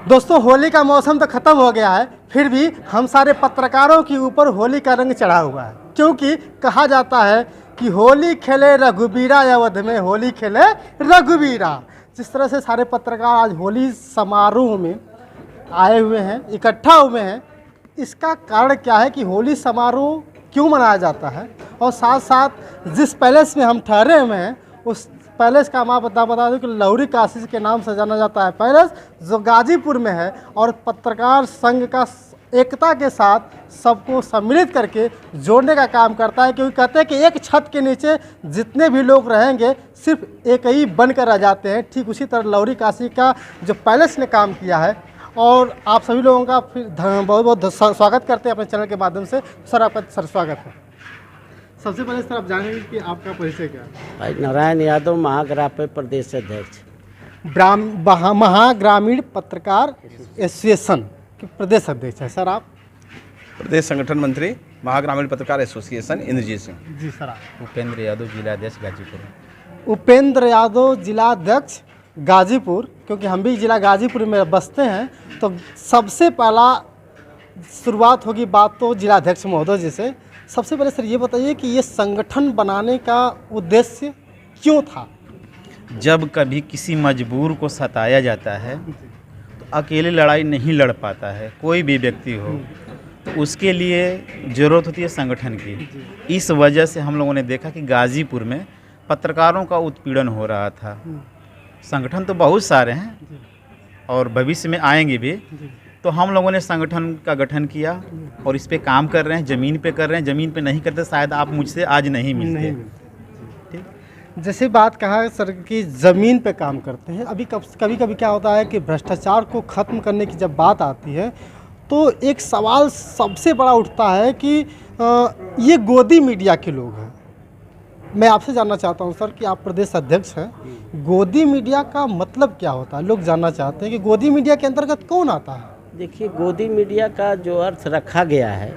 दोस्तों, होली का मौसम तो ख़त्म हो गया है, फिर भी हम सारे पत्रकारों के ऊपर होली का रंग चढ़ा हुआ है, क्योंकि कहा जाता है कि होली खेले रघुबीरा, अवध में होली खेले रघुबीरा। जिस तरह से सारे पत्रकार आज होली समारोह में आए हुए हैं, इकट्ठा हुए हैं, इसका कारण क्या है कि होली समारोह क्यों मनाया जाता है, और साथ साथ जिस पैलेस में हम ठहरे हुए हैं उस पैलेस का मैं बता दूं कि लौरी काशी के नाम से जाना जाता है पैलेस, जो गाजीपुर में है, और पत्रकार संघ का एकता के साथ सबको सम्मिलित करके जोड़ने का काम करता है। क्योंकि कहते हैं कि एक छत के नीचे जितने भी लोग रहेंगे सिर्फ एक ही बनकर रह जाते हैं। ठीक उसी तरह लौरी काशी का जो पैलेस ने काम किया है, और आप सभी लोगों का फिर बहुत बहुत स्वागत करते हैं अपने चैनल के माध्यम से। सर, आपका सर स्वागत है। सबसे पहले सर आप जानेंगे कि आपका परिचय क्या है? भाई नारायण यादव, महाग्रामीण प्रदेश अध्यक्ष, महाग्रामीण पत्रकार एसोसिएशन के प्रदेश अध्यक्ष है। सर आप? प्रदेश संगठन मंत्री, महाग्रामीण पत्रकार एसोसिएशन, इंद्रजीत सिंह। जी सर आप? उपेंद्र यादव, जिलाध्यक्ष गाजीपुर। उपेंद्र यादव, जिलाध्यक्ष गाजीपुर। क्योंकि हम भी जिला गाजीपुर में बसते हैं, तो सबसे पहला शुरुआत होगी बात तो जिलाध्यक्ष महोदय जी से। सबसे पहले सर ये बताइए कि ये संगठन बनाने का उद्देश्य क्यों था? जब कभी किसी मजबूर को सताया जाता है तो अकेले लड़ाई नहीं लड़ पाता है, कोई भी व्यक्ति हो, तो उसके लिए ज़रूरत होती है संगठन की। इस वजह से हम लोगों ने देखा कि गाजीपुर में पत्रकारों का उत्पीड़न हो रहा था। संगठन तो बहुत सारे हैं और भविष्य में आएंगे भी, तो हम लोगों ने संगठन का गठन किया और इस पे काम कर रहे हैं, ज़मीन पे कर रहे हैं। ज़मीन पे नहीं करते शायद आप मुझसे आज नहीं मिलते। ठीक, जैसे बात कहा सर कि ज़मीन पे काम करते हैं, अभी कभी कभी क्या होता है कि भ्रष्टाचार को ख़त्म करने की जब बात आती है तो एक सवाल सबसे बड़ा उठता है कि ये गोदी मीडिया के लोग हैं। मैं आपसे जानना चाहता हूं सर कि आप प्रदेश अध्यक्ष हैं, गोदी मीडिया का मतलब क्या होता है? लोग जानना चाहते हैं कि गोदी मीडिया के अंतर्गत कौन आता है। देखिए, गोदी मीडिया का जो अर्थ रखा गया है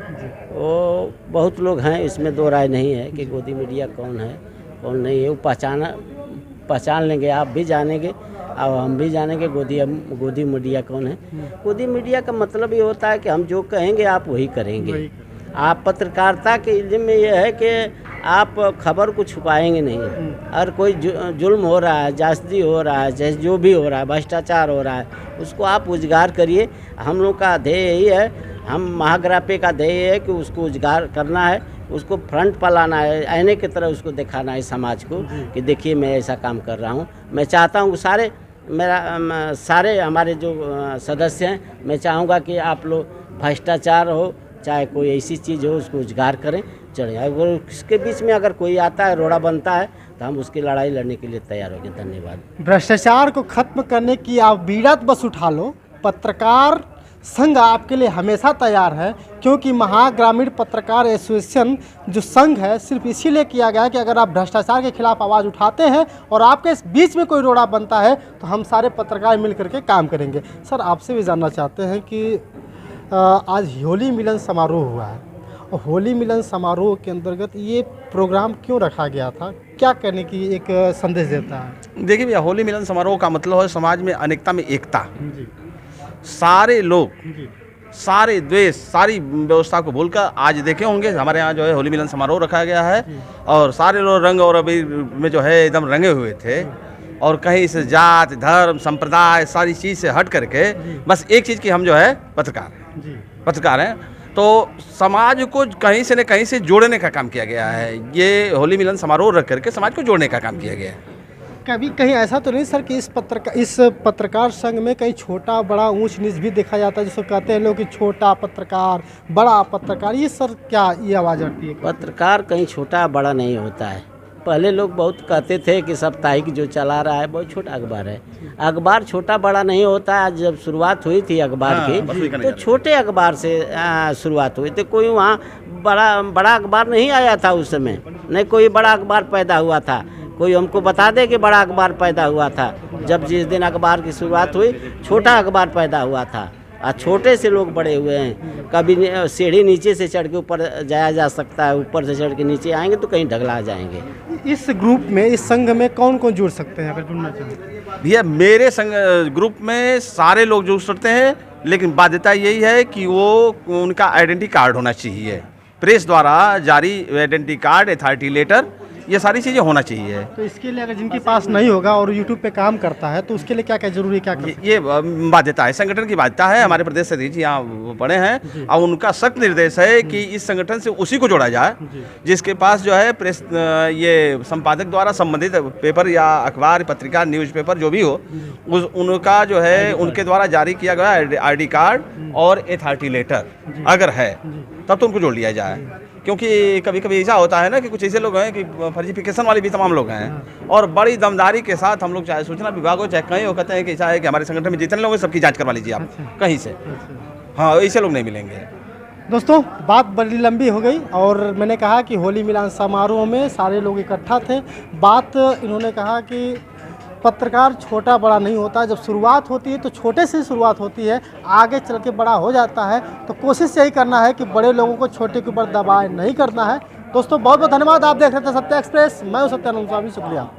वो बहुत लोग हैं, इसमें दो राय नहीं है कि गोदी मीडिया कौन है कौन नहीं है। वो पहचान लेंगे, आप भी जानेंगे और हम भी जानेंगे गोदी मीडिया कौन है। गोदी मीडिया का मतलब ये होता है कि हम जो कहेंगे आप वही करेंगे। आप पत्रकारिता के इल्म में यह है कि आप खबर को छुपाएंगे नहीं। और कोई जुल्म हो रहा है, जासूसी हो रहा है, जैसे जो भी हो रहा है, भ्रष्टाचार हो रहा है, उसको आप उजागर करिए। हम लोग का ध्येय यही है, हम महाग्रापे का ध्येय है कि उसको उजागर करना है, उसको फ्रंट पर लाना है, आईने की तरह उसको दिखाना है समाज को कि देखिए मैं ऐसा काम कर रहा हूँ। मैं चाहता हूँ सारे हमारे जो सदस्य हैं, मैं चाहूँगा कि आप लोग भ्रष्टाचार हो चाहे कोई ऐसी चीज़ हो उसको उजागर करें, चढ़े। अगर इसके बीच में अगर कोई आता है, रोड़ा बनता है, तो हम उसकी लड़ाई लड़ने के लिए तैयार होंगे। धन्यवाद। भ्रष्टाचार को खत्म करने की आप बीड़ा बस उठा लो, पत्रकार संघ आपके लिए हमेशा तैयार है। क्योंकि महाग्रामीण पत्रकार एसोसिएशन जो संघ है सिर्फ इसीलिए किया गया है कि अगर आप भ्रष्टाचार के खिलाफ आवाज़ उठाते हैं और आपके बीच में कोई रोड़ा बनता है तो हम सारे पत्रकार मिल करके काम करेंगे। सर, आपसे भी जानना चाहते हैं कि आज होली मिलन समारोह हुआ है, और होली मिलन समारोह के अंतर्गत ये प्रोग्राम क्यों रखा गया था, क्या करने की एक संदेश देता है? देखिए भैया, होली मिलन समारोह का मतलब है समाज में अनेकता में एकता। सारे लोग, सारे द्वेष, सारी व्यवस्था को भूलकर आज देखे होंगे हमारे यहाँ जो है होली मिलन समारोह रखा गया है, और सारे लोग रंग और अबीर में जो है एकदम रंगे हुए थे, और कहीं से जात धर्म संप्रदाय सारी चीज़ से हट करके बस एक चीज़ की हम जो है पत्रकार हैं। तो समाज को कहीं से न कहीं से जोड़ने का काम किया गया है। ये होली मिलन समारोह रख करके समाज को जोड़ने का काम किया गया है। कभी कहीं ऐसा तो नहीं सर कि इस पत्रकार संघ में कहीं छोटा बड़ा ऊंच नीच भी देखा जाता है, जिसको कहते हैं लोग कि छोटा पत्रकार बड़ा पत्रकार, ये सर क्या ये आवाज़ आती है? पत्रकार कहीं छोटा बड़ा नहीं होता है। पहले लोग बहुत कहते थे कि साप्ताहिक जो चला रहा है बहुत छोटा अखबार है। अखबार छोटा बड़ा नहीं होता है। आज जब शुरुआत हुई थी अखबार की तो छोटे अखबार से शुरुआत हुई थी। कोई वहाँ बड़ा अखबार नहीं आया था उस समय, नहीं कोई बड़ा अखबार पैदा हुआ था। कोई हमको बता दे कि बड़ा अखबार पैदा हुआ था। जब जिस दिन अखबार की शुरुआत हुई छोटा अखबार पैदा हुआ था। और छोटे से लोग बड़े हुए हैं। कभी सीढ़ी नीचे से चढ़ के ऊपर जाया जा सकता है, ऊपर से चढ़ के नीचे आएंगे तो कहीं ढगला जाएंगे। इस ग्रुप में, इस संघ में कौन कौन जुड़ सकते हैं अगर जुड़ना चाहें? भैया मेरे संग ग्रुप में सारे लोग जुड़ सकते हैं, लेकिन बाध्यता यही है कि वो उनका आइडेंटिटी कार्ड होना चाहिए, प्रेस द्वारा जारी आइडेंटिटी कार्ड, अथॉरिटी लेटर, ये सारी चीज़ें होना चाहिए। तो इसके लिए अगर जिनके पास नहीं होगा और यूट्यूब पे काम करता है तो उसके लिए क्या क्या जरूरी, क्या ये बाध्यता है, संगठन की बाध्यता है। हमारे प्रदेश से जी यहाँ पड़े हैं और उनका सख्त निर्देश है कि इस संगठन से उसी को जोड़ा जाए जिसके पास जो है प्रेस ये संपादक द्वारा संबंधित पेपर या अखबार, पत्रिका, न्यूज़पेपर जो भी हो, उनका जो है उनके द्वारा जारी किया गया आईडी कार्ड और अथॉरिटी लेटर अगर है तब तो उनको जोड़ लिया जाए। क्योंकि कभी कभी ऐसा होता है ना कि कुछ ऐसे लोग हैं कि फर्जिफिकेशन वाले भी तमाम लोग हैं और बड़ी दमदारी के साथ हम लोग चाहे सूचना विभाग हो चाहे कहीं हो, कहते हैं कि ऐसा है कि हमारे संगठन में जितने लोग हैं सबकी जांच करवा लीजिए आप कहीं से। हाँ, ऐसे लोग नहीं मिलेंगे। दोस्तों, बात बड़ी लंबी हो गई और मैंने कहा कि होली मिलन समारोह में सारे लोग इकट्ठा थे। बात इन्होंने कहा कि पत्रकार छोटा बड़ा नहीं होता, जब शुरुआत होती है तो छोटे से शुरुआत होती है, आगे चल के बड़ा हो जाता है। तो कोशिश यही करना है कि बड़े लोगों को छोटे के ऊपर दबाव नहीं करना है। दोस्तों बहुत बहुत धन्यवाद। आप देख रहे थे सत्य एक्सप्रेस, मैं हूं सत्यानंद स्वामी, शुक्रिया।